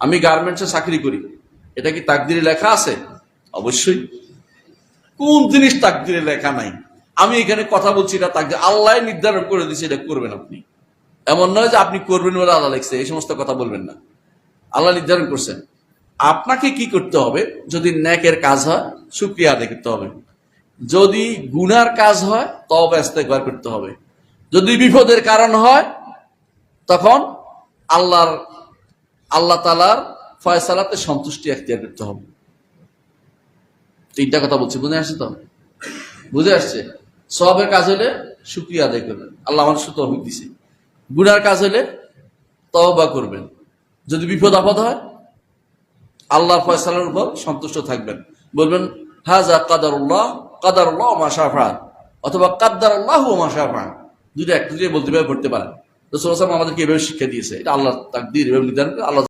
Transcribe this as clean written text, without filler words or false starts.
আমি গার্মেন্টসে চাকরি করি, এটা কি তাকদিরে লেখা আছে? অবশ্যই। কোন জিনিস তাকদিরে লেখা নাই? আমি এখানে কথা বলছি, এটা তাকদির, আল্লাহ নির্ধারণ করে দিচ্ছে এটা করবেন আপনি। এমন নয় যে আপনি করবেন বলে আল্লাহ লিখছে, এই সমস্ত কথা বলবেন না। আল্লাহ নির্ধারণ করছেন। আপনাকে কি করতে হবে? যদি নেকের কাজ হয় শুকরিয়া আদায় করতে হবে, যদি গুনার কাজ হয় তওবা ইস্তেগফার করতে হবে, যদি বিপদের কারণ হয় তখন আল্লাহ তাআলার ফয়সালাতে সন্তুষ্টি এখতিয়ার করতে হবে। তিনটা কথা বলছি, বুঝে আসছে তো? বুঝে আসছে? সওয়াবের কাজ হলে শুকরিয়া আদায় করবেন, আল্লাহ আমার সাথে তৌফিক দিছে। গুনার কাজ হলে তওবা করবেন, যদি বিপদ আপদ হয় আল্লাহর ফয়সালার উপর সন্তুষ্ট থাকবেন, বলবেন হাযা কাদারুল্লাহ, কাদারুল্লাহ ওয়া মা শাআ ফাআল, অথবা কাদ্দারাল্লাহু ওয়া মা শাআ ফাআল। দুইটা এক দুইটাই বলতে পারেন। রাসূলুল্লাহ সাল্লাল্লাহু আলাইহি ওয়াসাল্লাম আমাদেরকে এভাবে শিক্ষা দিয়েছে, এটা আল্লাহর তাকদীর, এভাবে নির্ধারণ করে আল্লাহ